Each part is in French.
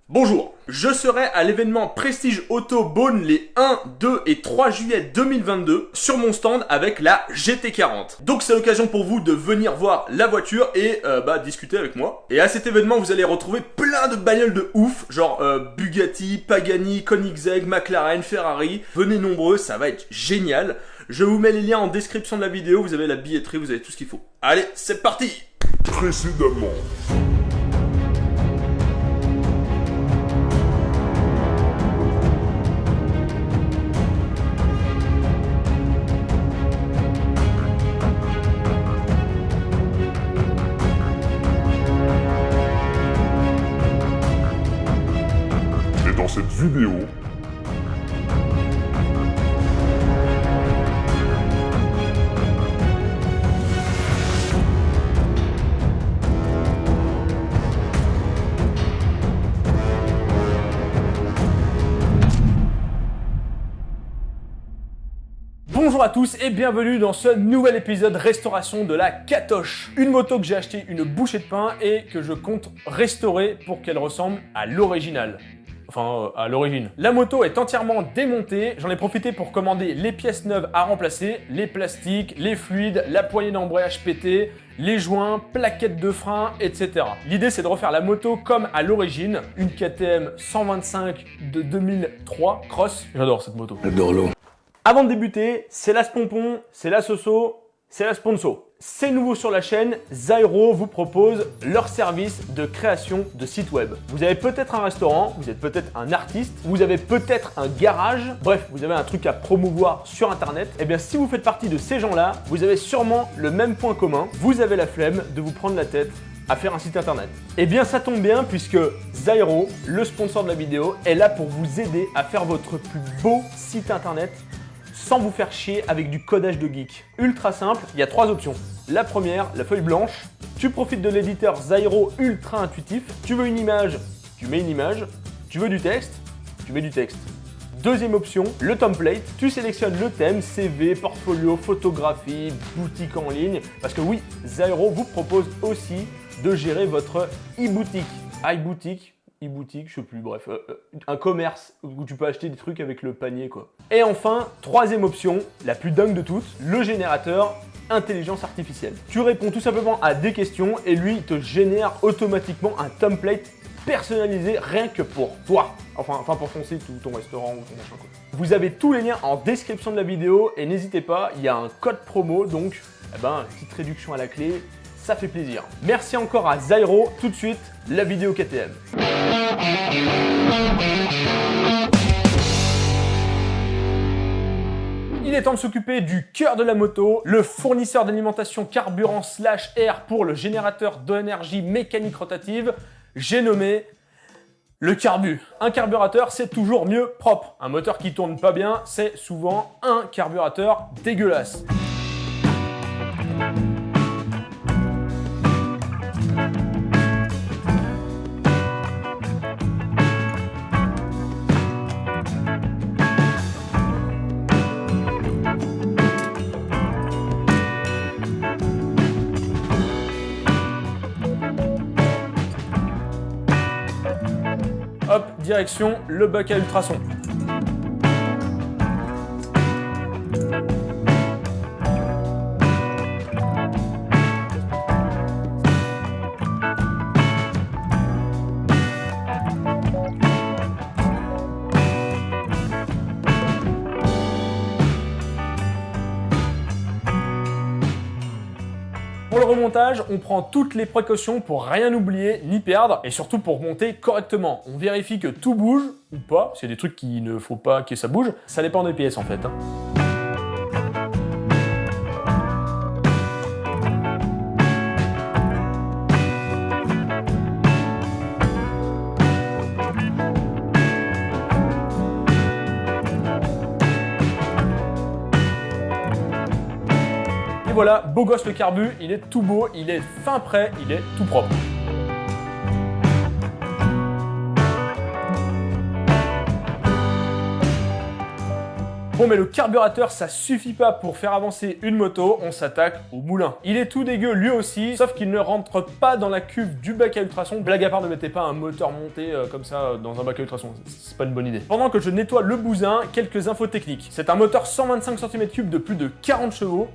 Bonjour, je serai à l'événement Prestige Auto Beaune les 1, 2 et 3 juillet 2022 sur mon stand avec la GT40. Donc c'est l'occasion pour vous de venir voir la voiture et discuter avec moi. Et à cet événement vous allez retrouver plein de bagnoles de ouf, genre Bugatti, Pagani, Koenigsegg, McLaren, Ferrari. Venez nombreux, ça va être génial. Je vous mets les liens en description de la vidéo, vous avez la billetterie, vous avez tout ce qu'il faut. Allez, c'est parti! Précédemment. Et dans cette vidéo, Bonjour à tous et bienvenue dans ce nouvel épisode restauration de la Katoche. Une moto que j'ai acheté une bouchée de pain et que je compte restaurer pour qu'elle ressemble à l'original. Enfin, à l'origine. La moto est entièrement démontée, j'en ai profité pour commander les pièces neuves à remplacer, les plastiques, les fluides, la poignée d'embrayage pétée, les joints, plaquettes de frein, etc. L'idée c'est de refaire la moto comme à l'origine, une KTM 125 de 2003 Cross. J'adore cette moto. J'adore l'eau. Avant de débuter, c'est la Spompon, c'est la Soso, c'est la Sponsor. C'est nouveau sur la chaîne, Zyro vous propose leur service de création de site web. Vous avez peut-être un restaurant, vous êtes peut-être un artiste, vous avez peut-être un garage, bref, vous avez un truc à promouvoir sur internet. Et bien si vous faites partie de ces gens-là, vous avez sûrement le même point commun, vous avez la flemme de vous prendre la tête à faire un site internet. Et bien ça tombe bien puisque Zyro, le sponsor de la vidéo, est là pour vous aider à faire votre plus beau site internet sans vous faire chier avec du codage de geek. Ultra simple, il y a 3 options. La première, la feuille blanche. Tu profites de l'éditeur Zyro ultra intuitif. Tu veux une image, tu mets une image. Tu veux du texte, tu mets du texte. Deuxième option, le template. Tu sélectionnes le thème, CV, portfolio, photographie, boutique en ligne. Parce que oui, Zyro vous propose aussi de gérer votre e-boutique. E-boutique, je sais plus, bref, un commerce où tu peux acheter des trucs avec le panier quoi. Et enfin, troisième option, la plus dingue de toutes, le générateur intelligence artificielle. Tu réponds tout simplement à des questions et lui il te génère automatiquement un template personnalisé rien que pour toi. Enfin pour ton site ou ton restaurant ou ton machin quoi. Vous avez tous les liens en description de la vidéo et n'hésitez pas, il y a un code promo donc petite réduction à la clé. Ça fait plaisir. Merci encore à Zyro. Tout de suite, la vidéo KTM. Il est temps de s'occuper du cœur de la moto, le fournisseur d'alimentation carburant /air pour le générateur d'énergie mécanique rotative. J'ai nommé le carbu. Un carburateur, c'est toujours mieux propre. Un moteur qui tourne pas bien, c'est souvent un carburateur dégueulasse. Hop, direction le bac à ultrasons. Pour le remontage, on prend toutes les précautions pour rien oublier ni perdre et surtout pour monter correctement. On vérifie que tout bouge ou pas, s'il y a des trucs qu'il ne faut pas que ça bouge, ça dépend des pièces en fait. Voilà, beau gosse le carbu, il est tout beau, il est fin prêt, il est tout propre. Bon, mais le carburateur, ça suffit pas pour faire avancer une moto, on s'attaque au moulin. Il est tout dégueu lui aussi, sauf qu'il ne rentre pas dans la cuve du bac à ultrasons. Blague à part, ne mettez pas un moteur monté comme ça dans un bac à ultrasons, c'est pas une bonne idée. Pendant que je nettoie le bousin, quelques infos techniques. C'est un moteur 125 cm3 de plus de 40 chevaux,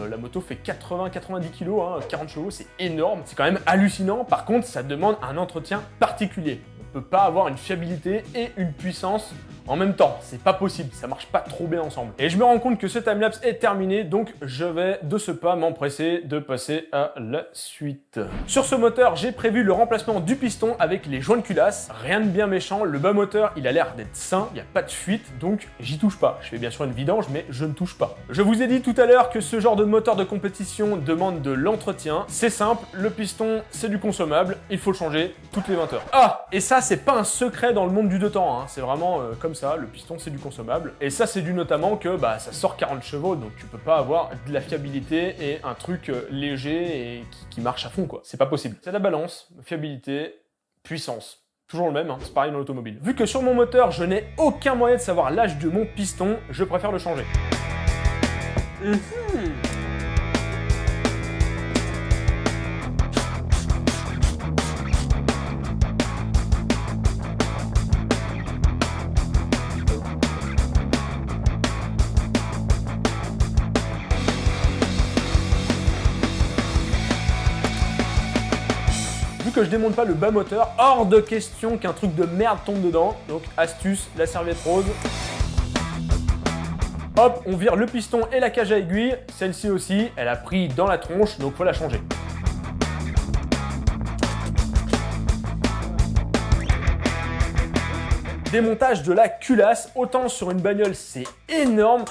la moto fait 80-90 kg, 40 chevaux c'est énorme, c'est quand même hallucinant. Par contre, ça demande un entretien particulier. On peut pas avoir une fiabilité et une puissance en même temps, c'est pas possible, ça marche pas trop bien ensemble. Et je me rends compte que ce timelapse est terminé, donc je vais de ce pas m'empresser de passer à la suite. Sur ce moteur, j'ai prévu le remplacement du piston avec les joints de culasse. Rien de bien méchant, le bas moteur il a l'air d'être sain, il n'y a pas de fuite, donc j'y touche pas. Je fais bien sûr une vidange, mais je ne touche pas. Je vous ai dit tout à l'heure que ce genre de moteur de compétition demande de l'entretien. C'est simple, le piston c'est du consommable, il faut le changer toutes les 20 heures. Ah, et ça c'est pas un secret dans le monde du deux temps, c'est vraiment comme ça, le piston c'est du consommable. Et ça c'est dû notamment que ça sort 40 chevaux, donc tu peux pas avoir de la fiabilité et un truc léger et qui marche à fond quoi. C'est pas possible. C'est la balance, fiabilité, puissance. Toujours le même, c'est pareil dans l'automobile. Vu que sur mon moteur je n'ai aucun moyen de savoir l'âge de mon piston, je préfère le changer. Vu que je démonte pas le bas moteur, hors de question qu'un truc de merde tombe dedans. Donc astuce, la serviette rose. Hop, on vire le piston et la cage à aiguille. Celle-ci aussi, elle a pris dans la tronche, donc faut la changer. Démontage de la culasse, autant sur une bagnole c'est énorme,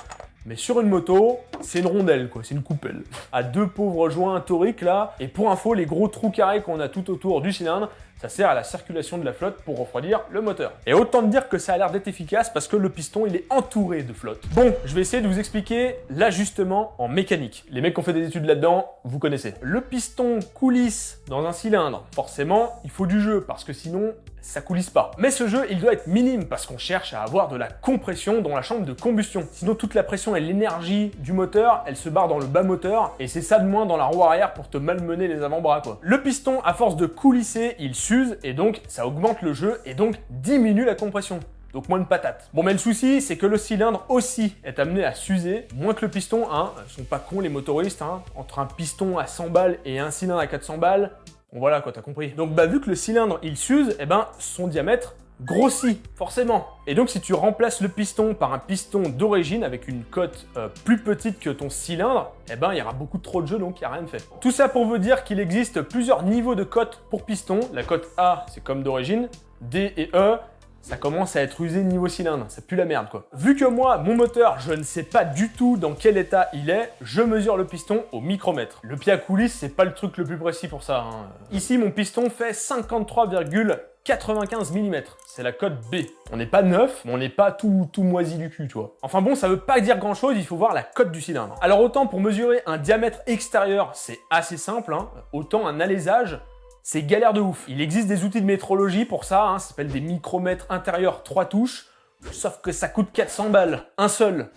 mais sur une moto, c'est une rondelle quoi, c'est une coupelle. À deux pauvres joints toriques là, et pour info, les gros trous carrés qu'on a tout autour du cylindre, ça sert à la circulation de la flotte pour refroidir le moteur. Et autant te dire que ça a l'air d'être efficace parce que le piston il est entouré de flotte. Bon, je vais essayer de vous expliquer l'ajustement en mécanique. Les mecs qui ont fait des études là-dedans, vous connaissez. Le piston coulisse dans un cylindre. Forcément, il faut du jeu parce que sinon, ça coulisse pas. Mais ce jeu, il doit être minime parce qu'on cherche à avoir de la compression dans la chambre de combustion. Sinon, toute la pression et l'énergie du moteur, elle se barre dans le bas moteur et c'est ça de moins dans la roue arrière pour te malmener les avant-bras quoi. Le piston, à force de coulisser, il s'use et donc ça augmente le jeu et donc diminue la compression. Donc moins de patates. Bon mais le souci c'est que le cylindre aussi est amené à s'user, moins que le piston, ils sont pas cons les motoristes, entre un piston à 100 balles et un cylindre à 400 balles, bon voilà quoi, t'as compris. Donc vu que le cylindre il s'use, son diamètre grossit, forcément. Et donc si tu remplaces le piston par un piston d'origine avec une cote plus petite que ton cylindre, il y aura beaucoup trop de jeu donc il n'y a rien de fait. Tout ça pour vous dire qu'il existe plusieurs niveaux de cote pour piston. La cote A c'est comme d'origine, D et E, ça commence à être usé niveau cylindre, ça pue la merde quoi. Vu que moi, mon moteur, je ne sais pas du tout dans quel état il est, je mesure le piston au micromètre. Le pied à coulisse, c'est pas le truc le plus précis pour ça. Ici, mon piston fait 53,95 mm. C'est la cote B. On n'est pas neuf, mais on n'est pas tout moisi du cul, tu vois. Enfin bon, ça veut pas dire grand chose, il faut voir la cote du cylindre. Alors autant pour mesurer un diamètre extérieur, c'est assez simple, autant un alésage, c'est galère de ouf. Il existe des outils de métrologie pour ça, ça s'appelle des micromètres intérieurs 3 touches, sauf que ça coûte 400 balles, un seul.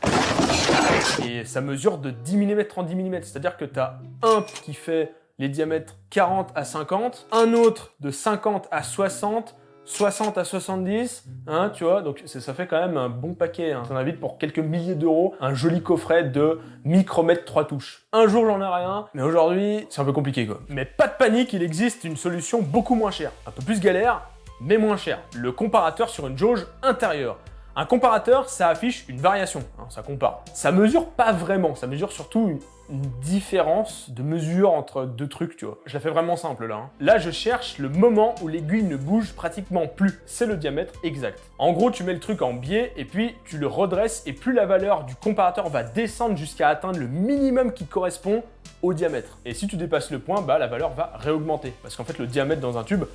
Et ça mesure de 10 mm en 10 mm, c'est-à-dire que tu as un qui fait les diamètres 40 à 50, un autre de 50 à 60, 60 à 70, tu vois, donc ça fait quand même un bon paquet. Ça invite pour quelques milliers d'euros un joli coffret de micromètres 3 touches. Un jour j'en ai rien, mais aujourd'hui c'est un peu compliqué quoi. Mais pas de panique, il existe une solution beaucoup moins chère. Un peu plus galère, mais moins chère. Le comparateur sur une jauge intérieure. Un comparateur, ça affiche une variation, ça compare. Ça mesure pas vraiment, ça mesure surtout une différence de mesure entre deux trucs, tu vois. Je la fais vraiment simple là. Là, je cherche le moment où l'aiguille ne bouge pratiquement plus. C'est le diamètre exact. En gros, tu mets le truc en biais et puis tu le redresses et plus la valeur du comparateur va descendre jusqu'à atteindre le minimum qui correspond au diamètre. Et si tu dépasses le point, la valeur va réaugmenter. Parce qu'en fait, le diamètre dans un tube,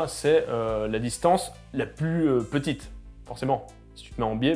c'est la distance la plus petite, forcément. Si tu te mets en biais,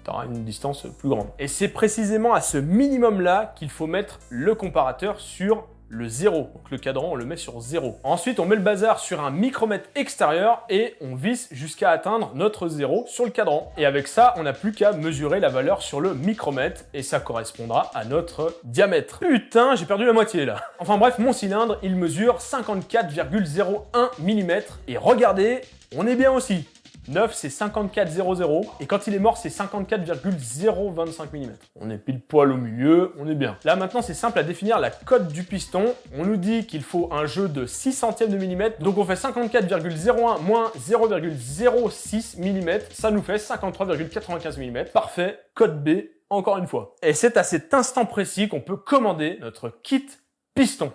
tu auras une distance plus grande. Et c'est précisément à ce minimum-là qu'il faut mettre le comparateur sur le 0. Donc le cadran, on le met sur 0. Ensuite, on met le bazar sur un micromètre extérieur et on visse jusqu'à atteindre notre 0 sur le cadran. Et avec ça, on n'a plus qu'à mesurer la valeur sur le micromètre et ça correspondra à notre diamètre. Putain, j'ai perdu la moitié là. Enfin bref, mon cylindre, il mesure 54,01 mm et regardez, on est bien aussi. 9 c'est 54,00 et quand il est mort c'est 54,025 mm. On est pile poil au milieu, on est bien. Là maintenant c'est simple à définir la cote du piston. On nous dit qu'il faut un jeu de 6 centièmes de millimètre, donc on fait 54,01 moins 0,06 mm, ça nous fait 53,95 mm. Parfait, code B encore une fois. Et c'est à cet instant précis qu'on peut commander notre kit piston.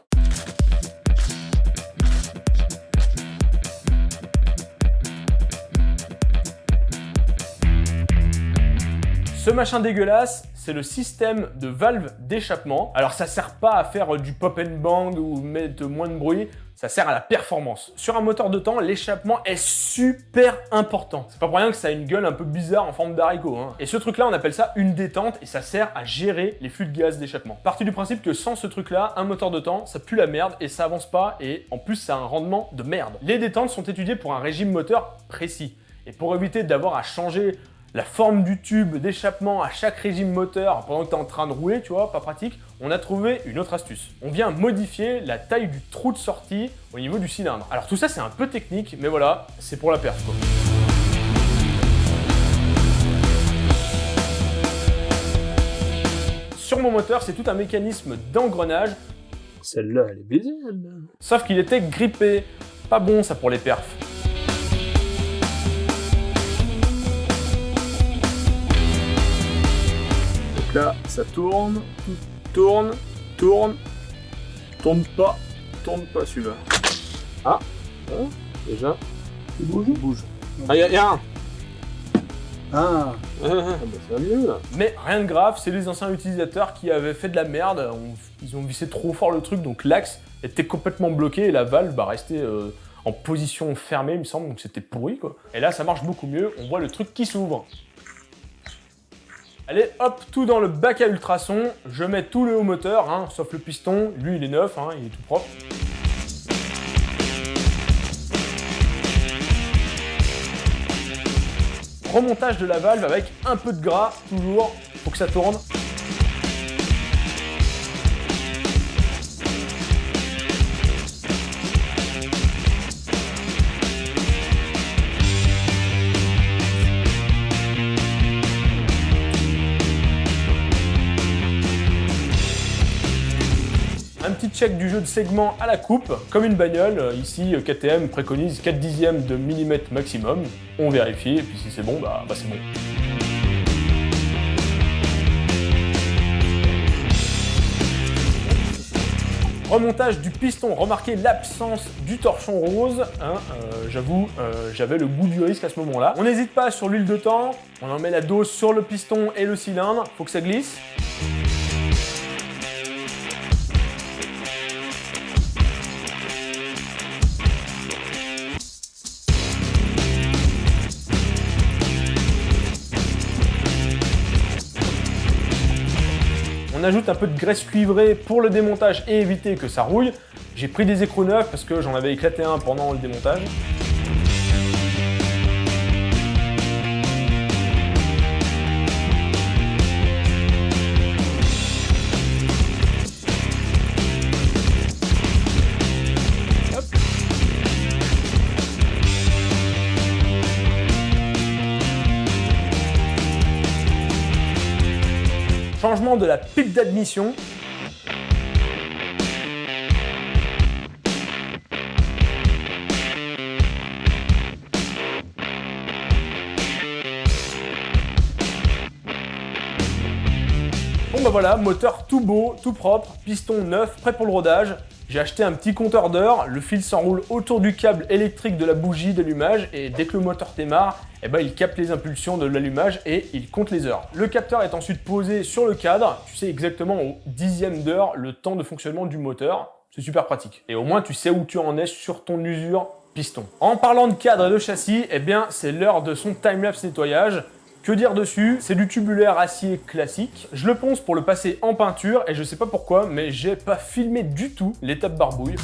Ce machin dégueulasse, c'est le système de valve d'échappement. Alors ça sert pas à faire du pop and bang ou mettre moins de bruit, ça sert à la performance. Sur un moteur de temps, l'échappement est super important. C'est pas pour rien que ça a une gueule un peu bizarre en forme d'haricot. Hein. Et ce truc-là, on appelle ça une détente et ça sert à gérer les flux de gaz d'échappement. Parti du principe que sans ce truc-là, un moteur de temps, ça pue la merde et ça avance pas et en plus ça a un rendement de merde. Les détentes sont étudiées pour un régime moteur précis. Et pour éviter d'avoir à changer la forme du tube d'échappement à chaque régime moteur pendant que tu es en train de rouler, tu vois, pas pratique, on a trouvé une autre astuce. On vient modifier la taille du trou de sortie au niveau du cylindre. Alors tout ça c'est un peu technique, mais voilà, c'est pour la perf quoi. Sur mon moteur, c'est tout un mécanisme d'engrenage. Celle-là, elle est baisée, elle-là. Sauf qu'il était grippé. Pas bon ça pour les perfs. Là, ça tourne, tourne, tourne pas celui-là. Ah, déjà, il bouge. Ah, y a un. Ah, bah, ça va mieux là. Mais rien de grave, c'est les anciens utilisateurs qui avaient fait de la merde, ils ont vissé trop fort le truc, donc l'axe était complètement bloqué et la valve restait en position fermée, il me semble, donc c'était pourri quoi. Et là, ça marche beaucoup mieux, on voit le truc qui s'ouvre. Allez, hop, tout dans le bac à ultrasons. Je mets tout le haut moteur, hein, sauf le piston. Lui, il est neuf, hein, il est tout propre. Remontage de la valve avec un peu de gras, toujours. Faut que ça tourne. Un petit check du jeu de segment à la coupe, comme une bagnole. Ici, KTM préconise 4 dixièmes de millimètre maximum. On vérifie, et puis si c'est bon, bah c'est bon. Remontage du piston, remarquez l'absence du torchon rose, hein, j'avoue, j'avais le goût du risque à ce moment-là. On n'hésite pas sur l'huile de temps, on en met la dose sur le piston et le cylindre, faut que ça glisse. On ajoute un peu de graisse cuivrée pour le démontage et éviter que ça rouille. J'ai pris des écrous neufs parce que j'en avais éclaté un pendant le démontage. Hop. Changement de la pipe d'admission. Bon bah voilà, moteur tout beau, tout propre, piston neuf, prêt pour le rodage. J'ai acheté un petit compteur d'heures, le fil s'enroule autour du câble électrique de la bougie d'allumage et dès que le moteur démarre, eh ben, il capte les impulsions de l'allumage et il compte les heures. Le capteur est ensuite posé sur le cadre, tu sais exactement au dixième d'heure le temps de fonctionnement du moteur, c'est super pratique. Et au moins tu sais où tu en es sur ton usure piston. En parlant de cadre et de châssis, eh bien c'est l'heure de son timelapse nettoyage Que dire dessus? C'est du tubulaire acier classique. Je le ponce pour le passer en peinture et je sais pas pourquoi, mais j'ai pas filmé du tout l'étape barbouille.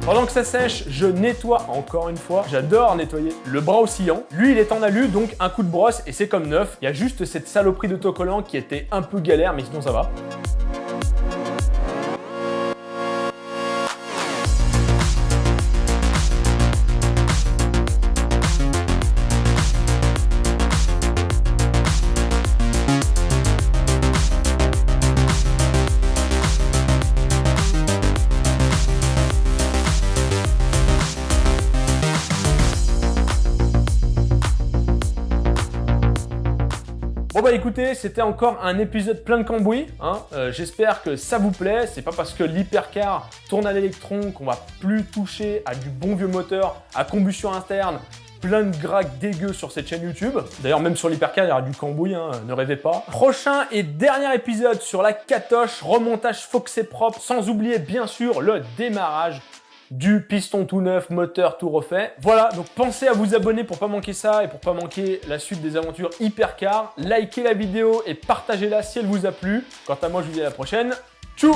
Pendant que ça sèche, je nettoie encore une fois. J'adore nettoyer le bras oscillant. Lui, il est en alu, donc un coup de brosse et c'est comme neuf. Il y a juste cette saloperie d'autocollant qui était un peu galère, mais sinon ça va. Bon bah écoutez, c'était encore un épisode plein de cambouis, hein. J'espère que ça vous plaît. C'est pas parce que l'hypercar tourne à l'électron qu'on va plus toucher à du bon vieux moteur à combustion interne, plein de gracs dégueux sur cette chaîne YouTube. D'ailleurs même sur l'hypercar il y aura du cambouis, hein, ne rêvez pas. Prochain et dernier épisode sur la catoche, remontage Foxé propre, sans oublier bien sûr le démarrage du piston tout neuf, moteur tout refait. Voilà, donc pensez à vous abonner pour pas manquer ça et pour pas manquer la suite des aventures hypercar. Likez la vidéo et partagez-la si elle vous a plu. Quant à moi, je vous dis à la prochaine. Tchou!